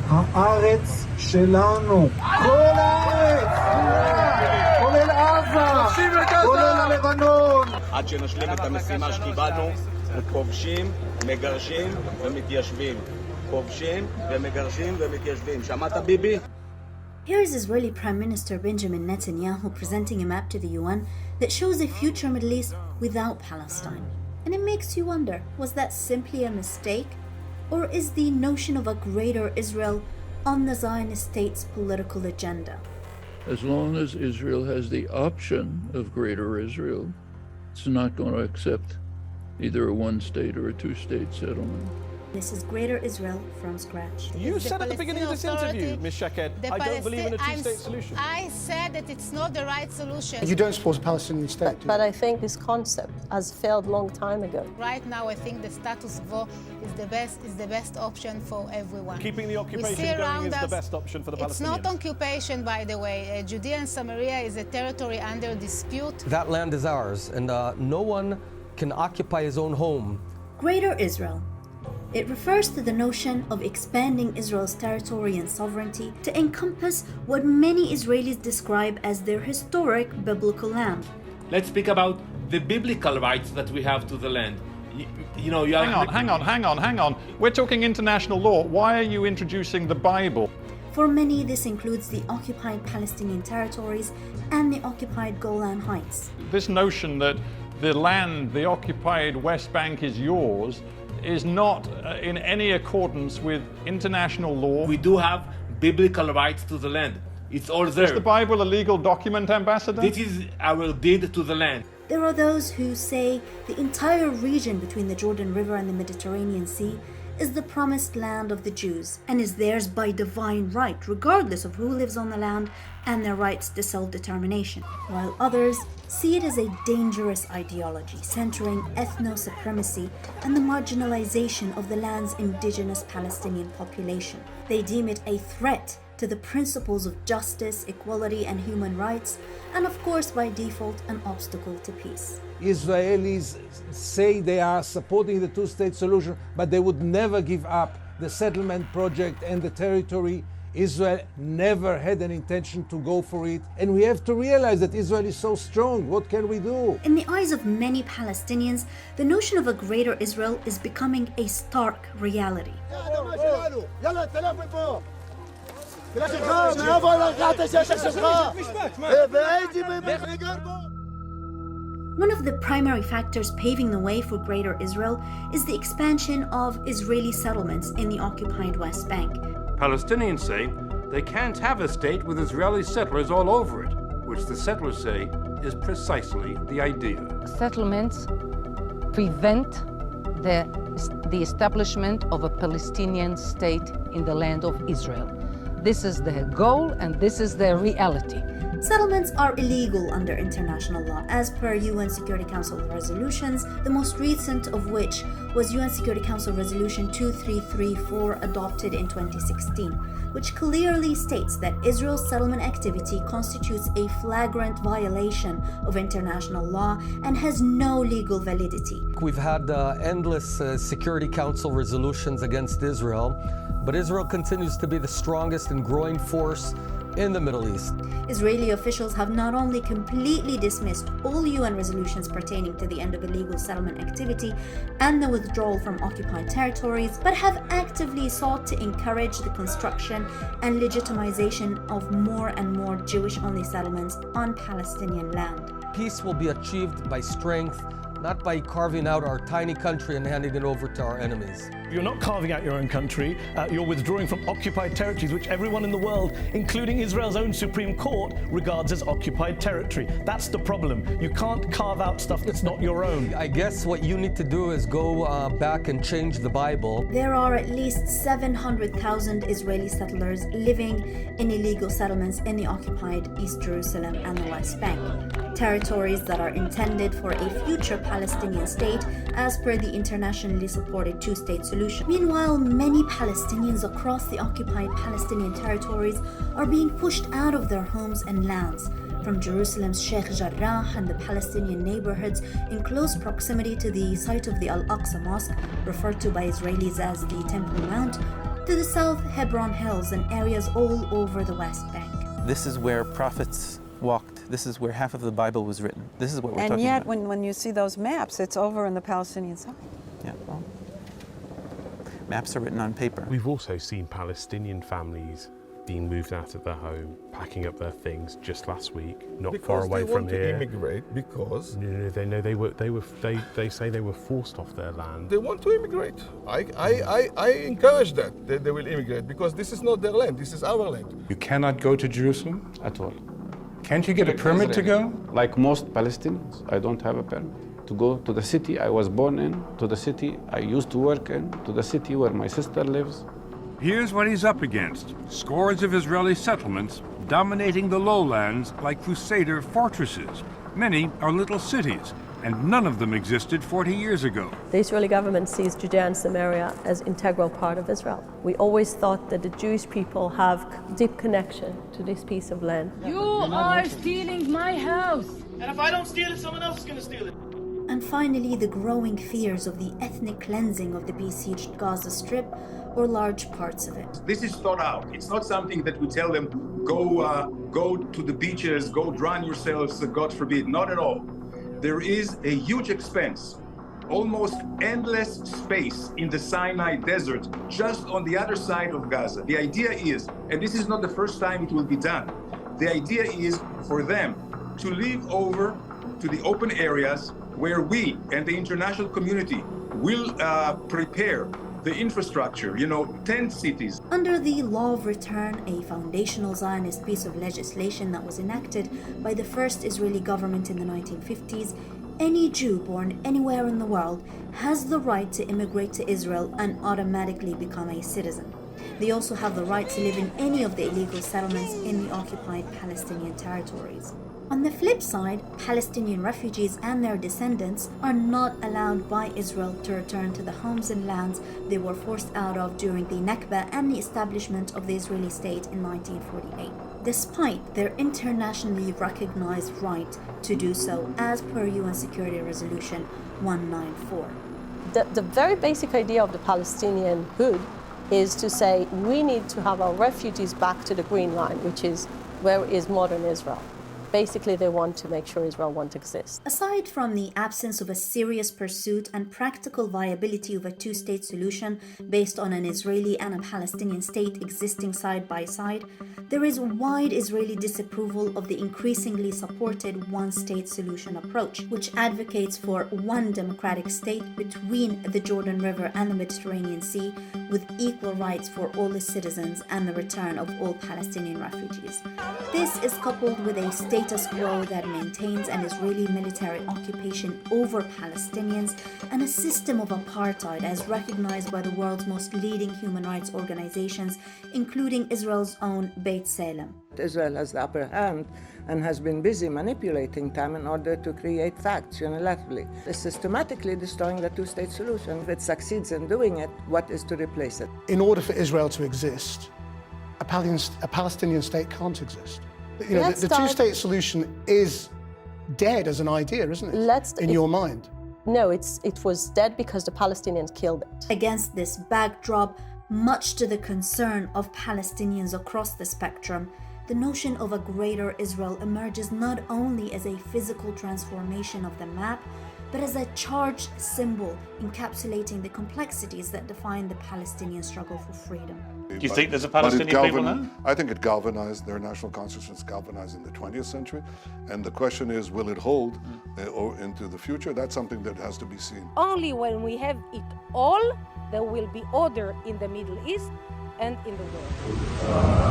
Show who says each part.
Speaker 1: הארץ שלנו. כל הארץ! כולל עזה! כולל הלבנון!
Speaker 2: עד שנשלים את המשימה שקיבלנו, כובשים, מגרשים ומתיישבים. כובשים ומגרשים ומתיישבים. שמעת ביבי?
Speaker 3: Here is Israeli Prime Minister Benjamin Netanyahu presenting a map to the UN that shows a future Middle East without Palestine. And it makes you wonder, was that simply a mistake? Or is the notion of a greater Israel on the Zionist state's political agenda?
Speaker 4: As long as Israel has the option of greater Israel, it's not going to accept either a one-state or a two-state settlement.
Speaker 3: This is Greater Israel from scratch.
Speaker 5: You said at the beginning of this interview, Ms. Shaked, I don't believe in a two-state solution.
Speaker 6: I said that it's not the right solution.
Speaker 1: You don't support a Palestinian state, do you?
Speaker 7: But I think this concept has failed long time ago.
Speaker 6: Right now, I think the status quo is the best option for everyone.
Speaker 5: Keeping the occupation going is the best option for the Palestinians.
Speaker 6: It's not occupation, by the way. Judea and Samaria is a territory under dispute.
Speaker 8: That land is ours, and no one can occupy his own home.
Speaker 3: Greater Israel. It refers to the notion of expanding Israel's territory and sovereignty to encompass what many Israelis describe as their historic biblical land.
Speaker 9: Let's speak about the biblical rights that we have to the land. You know,
Speaker 5: Hang on. We're talking international law. Why are you introducing the Bible?
Speaker 3: For many, this includes the occupied Palestinian territories and the occupied Golan Heights.
Speaker 5: This notion that the land, the occupied West Bank is yours, is not in any accordance with international law.
Speaker 9: we do have biblical rights to the land. It's all there.
Speaker 5: Is the Bible a legal document, Ambassador?
Speaker 9: This is our deed to the land.
Speaker 3: There are those who say the entire region between the Jordan River and the Mediterranean Sea is the promised land of the Jews and is theirs by divine right, regardless of who lives on the land and their rights to self-determination, while others see it as a dangerous ideology centering ethno-supremacy and the marginalization of the land's indigenous Palestinian population. They deem it a threat to the principles of justice, equality, and human rights, and of course, by default, an obstacle to peace.
Speaker 10: Israelis say they are supporting the two-state solution, but they would never give up the settlement project and the territory. Israel never had an intention to go for it, and we have to realize that Israel is so strong. What can we do?
Speaker 3: In the eyes of many Palestinians, the notion of a greater Israel is becoming a stark reality. One of the primary factors paving the way for Greater Israel is the expansion of Israeli settlements in the occupied West Bank.
Speaker 11: Palestinians say they can't have a state with Israeli settlers all over it, which the settlers say is precisely the idea.
Speaker 12: Settlements prevent the establishment of a Palestinian state in the land of Israel. This is their goal and this is their reality.
Speaker 3: Settlements are illegal under international law as per UN Security Council resolutions, the most recent of which was UN Security Council Resolution 2334 adopted in 2016, which clearly states that Israel's settlement activity constitutes a flagrant violation of international law and has no legal validity.
Speaker 8: We've had endless Security Council resolutions against Israel, but Israel continues to be the strongest and growing force in the Middle East.
Speaker 3: Israeli officials have not only completely dismissed all UN resolutions pertaining to the end of illegal settlement activity and the withdrawal from occupied territories, but have actively sought to encourage the construction and legitimization of more and more Jewish-only settlements on Palestinian land.
Speaker 8: Peace will be achieved by strength, not by carving out our tiny country and handing it over to our enemies.
Speaker 5: You're not carving out your own country, you're withdrawing from occupied territories, which everyone in the world, including Israel's own Supreme Court, regards as occupied territory. That's the problem. You can't carve out stuff that's not your own.
Speaker 8: I guess what you need to do is go back and change the Bible.
Speaker 3: There are at least 700,000 Israeli settlers living in illegal settlements in the occupied East Jerusalem and the West Bank, territories that are intended for a future Palestinian state as per the internationally supported two-state solution. Meanwhile, many Palestinians across the occupied Palestinian territories are being pushed out of their homes and lands. From Jerusalem's Sheikh Jarrah and the Palestinian neighborhoods in close proximity to the site of the Al-Aqsa Mosque, referred to by Israelis as the Temple Mount, To the south, Hebron Hills and areas all over the West Bank.
Speaker 13: This is where prophets walked. This is where half of the Bible was written. This is what we're talking about.
Speaker 14: And yet, when you see those maps, it's over on the Palestinian side.
Speaker 13: Yeah, well, maps are written on paper.
Speaker 15: We've also seen Palestinian families being moved out of their home, packing up their things just last week, not far away from here.
Speaker 16: They want to immigrate because
Speaker 15: they say they were forced off their land.
Speaker 16: they want to immigrate. I encourage that they will immigrate because this is not their land. This is our land.
Speaker 17: You cannot go to Jerusalem at all. Can't you get a permit to go?
Speaker 18: Like most Palestinians, I don't have a permit to go to the city I was born in, to the city I used to work in, to the city where my sister lives.
Speaker 11: Here's what he's up against. Scores of Israeli settlements dominating the lowlands like crusader fortresses. Many are little cities, and none of them existed 40 years ago.
Speaker 7: The Israeli government sees Judea and Samaria as integral part of Israel. We always thought that the Jewish people have deep connection to this piece of land.
Speaker 19: You are stealing my house.
Speaker 20: And if I don't steal it, someone else is going to steal it.
Speaker 3: And finally, the growing fears of the ethnic cleansing of the besieged Gaza Strip or large parts of it.
Speaker 21: This is thought out. It's not something that we tell them, go to the beaches, go drown yourselves, God forbid. Not at all. There is a huge expense, almost endless space in the Sinai desert, just on the other side of Gaza. The idea is, and this is not the first time it will be done, the idea is for them to leave over to the open areas where we and the international community will prepare the infrastructure, tent cities.
Speaker 3: Under the Law of Return, a foundational Zionist piece of legislation that was enacted by the first Israeli government in the 1950s, any Jew born anywhere in the world has the right to immigrate to Israel and automatically become a citizen. They also have the right to live in any of the illegal settlements in the occupied Palestinian territories. On the flip side, Palestinian refugees and their descendants are not allowed by Israel to return to the homes and lands they were forced out of during the Nakba and the establishment of the Israeli state in 1948, despite their internationally recognized right to do so as per UN Security Resolution 194.
Speaker 7: The very basic idea of the Palestinian hood is to say we need to have our refugees back to the Green Line, which is where is modern Israel. Basically, they want to make sure Israel won't exist.
Speaker 3: Aside from the absence of a serious pursuit and practical viability of a two-state solution based on an Israeli and a Palestinian state existing side by side, there is wide Israeli disapproval of the increasingly supported one-state solution approach, which advocates for one democratic state between the Jordan River and the Mediterranean Sea, with equal rights for all its citizens and the return of all Palestinian refugees. This is coupled with a status quo that maintains an Israeli military occupation over Palestinians and a system of apartheid as recognized by the world's most leading human rights organizations, including Israel's own Beit Salem.
Speaker 22: Israel has the upper hand and has been busy manipulating time in order to create facts unilaterally. It's systematically destroying the two-state solution. If it succeeds in doing it, what is to replace it?
Speaker 1: In order for Israel to exist, a Palestinian state can't exist. The two-state solution is dead as an idea, isn't it? In your mind?
Speaker 7: No, it was dead because the Palestinians killed it.
Speaker 3: Against this backdrop, much to the concern of Palestinians across the spectrum, the notion of a greater Israel emerges not only as a physical transformation of the map, but as a charged symbol encapsulating the complexities that define the Palestinian struggle for freedom.
Speaker 23: Do you think there's a Palestinian people now?
Speaker 24: I think it galvanized, their national consciousness galvanized in the 20th century. And the question is, will it hold into the future? That's something that has to be seen.
Speaker 19: Only when we have it all, there will be order in the Middle East and in the world.